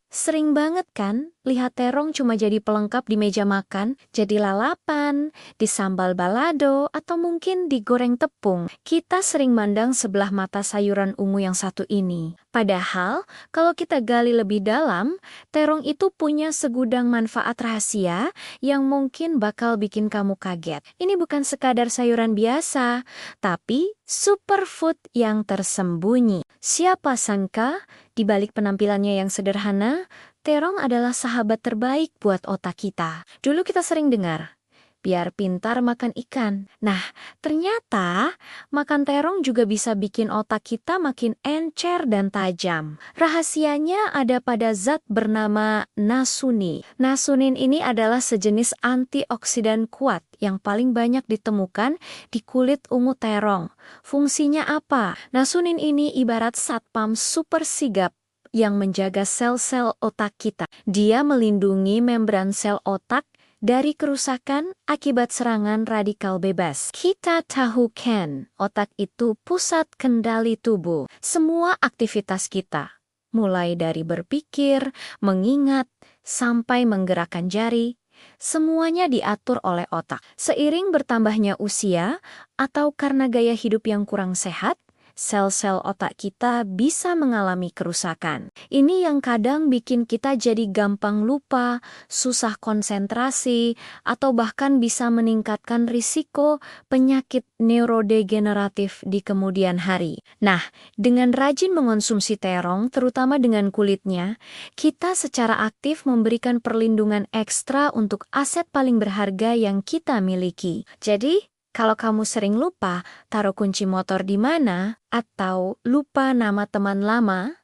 Sering banget kan, lihat terong cuma jadi pelengkap di meja makan, jadi lalapan, di sambal balado, atau mungkin digoreng tepung. Kita sering mandang sebelah mata sayuran ungu yang satu ini. Padahal, kalau kita gali lebih dalam, terong itu punya segudang manfaat rahasia yang mungkin bakal bikin kamu kaget. Ini bukan sekadar sayuran biasa, tapi superfood yang tersembunyi. Siapa sangka, di balik penampilannya yang sederhana, terong adalah sahabat terbaik buat otak kita. Dulu kita sering dengar, biar pintar makan ikan. Nah, ternyata makan terong juga bisa bikin otak kita makin encer dan tajam. Rahasianya ada pada zat bernama nasuni. Nasunin ini adalah sejenis antioksidan kuat yang paling banyak ditemukan di kulit ungu terong. Fungsinya apa? Nasunin ini ibarat satpam super sigap yang menjaga sel-sel otak kita. Dia melindungi membran sel otak dari kerusakan akibat serangan radikal bebas. Kita tahu kan, otak itu pusat kendali tubuh. Semua aktivitas kita, mulai dari berpikir, mengingat, sampai menggerakkan jari, semuanya diatur oleh otak. Seiring bertambahnya usia, atau karena gaya hidup yang kurang sehat, sel-sel otak kita bisa mengalami kerusakan. Ini yang kadang bikin kita jadi gampang lupa, susah konsentrasi, atau bahkan bisa meningkatkan risiko penyakit neurodegeneratif di kemudian hari. Nah, dengan rajin mengonsumsi terong, terutama dengan kulitnya, kita secara aktif memberikan perlindungan ekstra untuk aset paling berharga yang kita miliki. Jadi, kalau kamu sering lupa taruh kunci motor di mana, atau lupa nama teman lama,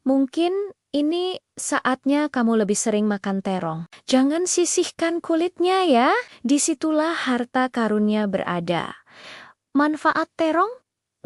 mungkin ini saatnya kamu lebih sering makan terong. Jangan sisihkan kulitnya ya, disitulah harta karunia berada. Manfaat terong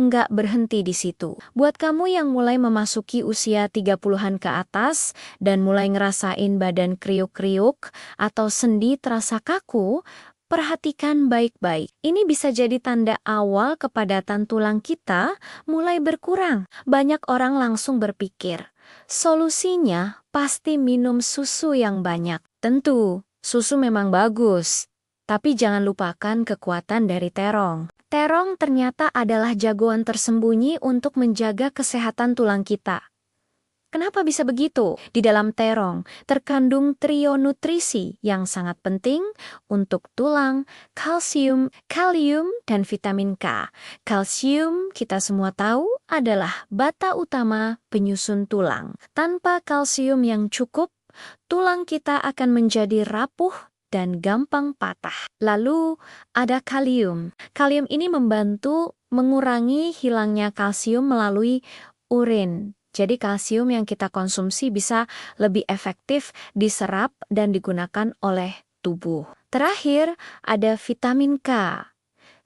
nggak berhenti di situ. Buat kamu yang mulai memasuki usia 30-an ke atas dan mulai ngerasain badan kriuk-kriuk atau sendi terasa kaku, perhatikan baik-baik. Ini bisa jadi tanda awal kepadatan tulang kita mulai berkurang. Banyak orang langsung berpikir, solusinya pasti minum susu yang banyak. Tentu, susu memang bagus. Tapi jangan lupakan kekuatan dari terong. Terong ternyata adalah jagoan tersembunyi untuk menjaga kesehatan tulang kita. Kenapa bisa begitu? Di dalam terong terkandung trio nutrisi yang sangat penting untuk tulang, kalsium, kalium, dan vitamin K. Kalsium, kita semua tahu, adalah bata utama penyusun tulang. Tanpa kalsium yang cukup, tulang kita akan menjadi rapuh dan gampang patah. Lalu ada kalium. Kalium ini membantu mengurangi hilangnya kalsium melalui urin. Jadi kalsium yang kita konsumsi bisa lebih efektif diserap dan digunakan oleh tubuh. Terakhir, ada vitamin K.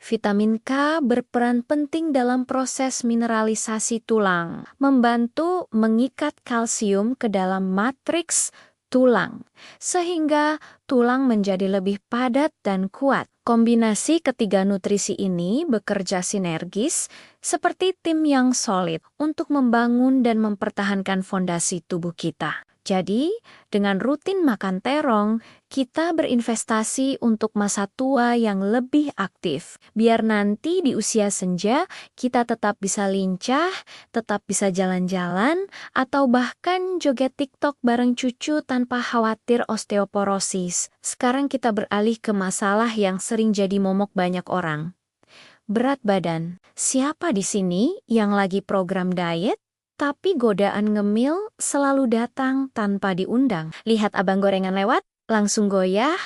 Vitamin K berperan penting dalam proses mineralisasi tulang, membantu mengikat kalsium ke dalam matriks tulang, sehingga tulang menjadi lebih padat dan kuat. Kombinasi ketiga nutrisi ini bekerja sinergis seperti tim yang solid untuk membangun dan mempertahankan fondasi tubuh kita. Jadi, dengan rutin makan terong, kita berinvestasi untuk masa tua yang lebih aktif. Biar nanti di usia senja, kita tetap bisa lincah, tetap bisa jalan-jalan, atau bahkan joget TikTok bareng cucu tanpa khawatir osteoporosis. Sekarang kita beralih ke masalah yang sering jadi momok banyak orang. Berat badan. Siapa di sini yang lagi program diet? Tapi godaan ngemil selalu datang tanpa diundang. Lihat abang gorengan lewat, langsung goyah.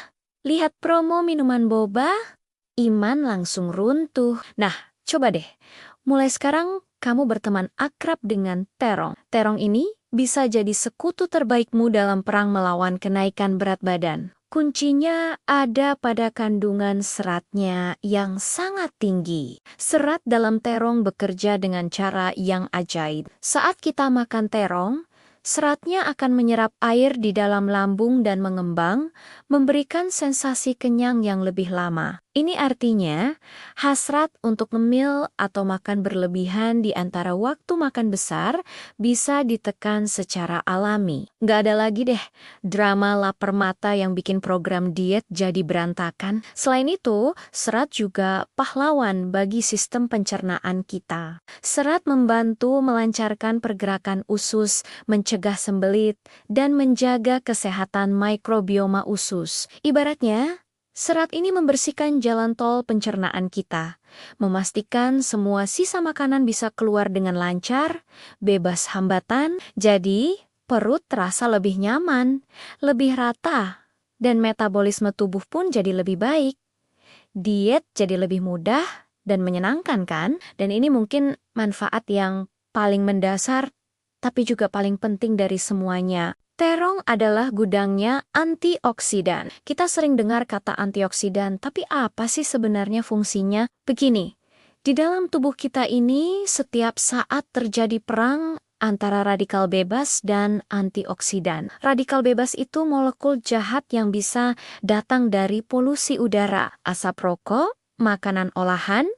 Lihat promo minuman boba, iman langsung runtuh. Nah, coba deh. Mulai sekarang kamu berteman akrab dengan terong. Terong ini bisa jadi sekutu terbaikmu dalam perang melawan kenaikan berat badan. Kuncinya ada pada kandungan seratnya yang sangat tinggi. Serat dalam terong bekerja dengan cara yang ajaib. Saat kita makan terong, seratnya akan menyerap air di dalam lambung dan mengembang, memberikan sensasi kenyang yang lebih lama. Ini artinya, hasrat untuk ngemil atau makan berlebihan di antara waktu makan besar bisa ditekan secara alami. Nggak ada lagi deh drama lapar mata yang bikin program diet jadi berantakan. Selain itu, serat juga pahlawan bagi sistem pencernaan kita. Serat membantu melancarkan pergerakan usus, mencegah sembelit, dan menjaga kesehatan mikrobioma usus. Ibaratnya, serat ini membersihkan jalan tol pencernaan kita, memastikan semua sisa makanan bisa keluar dengan lancar, bebas hambatan, jadi perut terasa lebih nyaman, lebih rata, dan metabolisme tubuh pun jadi lebih baik. Diet jadi lebih mudah dan menyenangkan kan? Dan ini mungkin manfaat yang paling mendasar, tapi juga paling penting dari semuanya. Terong adalah gudangnya antioksidan. Kita sering dengar kata antioksidan, tapi apa sih sebenarnya fungsinya? Begini, di dalam tubuh kita ini setiap saat terjadi perang antara radikal bebas dan antioksidan. Radikal bebas itu molekul jahat yang bisa datang dari polusi udara, asap rokok, makanan olahan,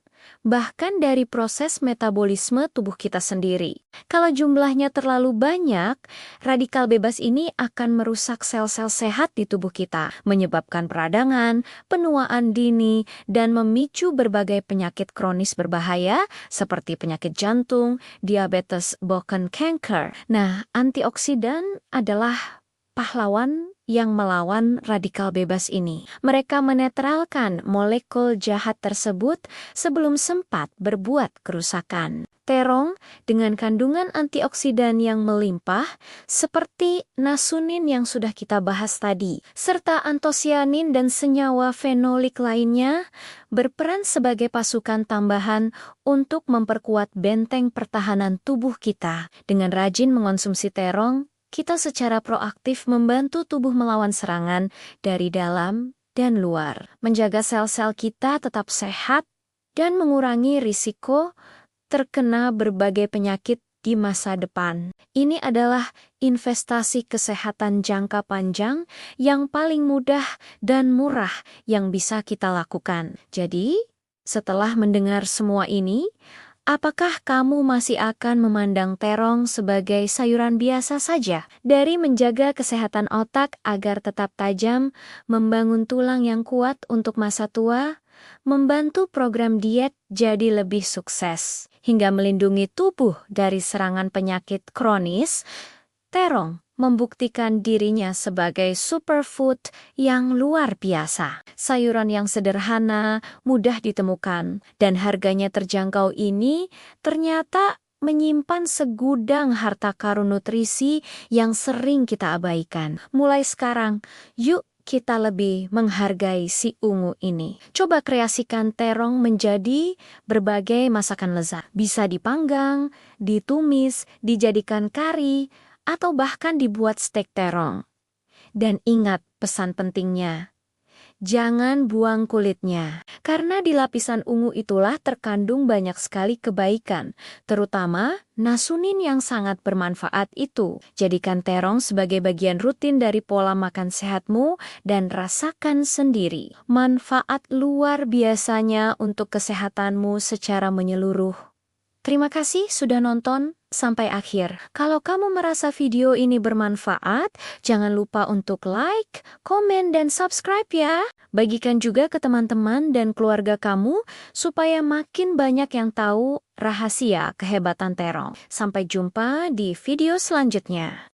bahkan dari proses metabolisme tubuh kita sendiri. Kalau jumlahnya terlalu banyak, radikal bebas ini akan merusak sel-sel sehat di tubuh kita, menyebabkan peradangan, penuaan dini, dan memicu berbagai penyakit kronis berbahaya seperti penyakit jantung, diabetes, bahkan kanker. Nah, antioksidan adalah pahlawan yang melawan radikal bebas ini. Mereka menetralkan molekul jahat tersebut sebelum sempat berbuat kerusakan. Terong dengan kandungan antioksidan yang melimpah seperti nasunin yang sudah kita bahas tadi, serta antosianin dan senyawa fenolik lainnya berperan sebagai pasukan tambahan untuk memperkuat benteng pertahanan tubuh kita. Dengan rajin mengonsumsi terong, kita secara proaktif membantu tubuh melawan serangan dari dalam dan luar, menjaga sel-sel kita tetap sehat, dan mengurangi risiko terkena berbagai penyakit di masa depan. Ini adalah investasi kesehatan jangka panjang yang paling mudah dan murah yang bisa kita lakukan. Jadi, setelah mendengar semua ini, apakah kamu masih akan memandang terong sebagai sayuran biasa saja? Dari menjaga kesehatan otak agar tetap tajam, membangun tulang yang kuat untuk masa tua, membantu program diet jadi lebih sukses, hingga melindungi tubuh dari serangan penyakit kronis, terong membuktikan dirinya sebagai superfood yang luar biasa. Sayuran yang sederhana, mudah ditemukan, dan harganya terjangkau ini ternyata menyimpan segudang harta karun nutrisi yang sering kita abaikan. Mulai sekarang, yuk kita lebih menghargai si ungu ini. Coba kreasikan terong menjadi berbagai masakan lezat. Bisa dipanggang, ditumis, dijadikan kari, atau bahkan dibuat steak terong. Dan ingat pesan pentingnya, jangan buang kulitnya. Karena di lapisan ungu itulah terkandung banyak sekali kebaikan, terutama nasunin yang sangat bermanfaat itu. Jadikan terong sebagai bagian rutin dari pola makan sehatmu dan rasakan sendiri manfaat luar biasanya untuk kesehatanmu secara menyeluruh. Terima kasih sudah nonton sampai akhir. Kalau kamu merasa video ini bermanfaat, jangan lupa untuk like, komen, dan subscribe ya. Bagikan juga ke teman-teman dan keluarga kamu supaya makin banyak yang tahu rahasia kehebatan terong. Sampai jumpa di video selanjutnya.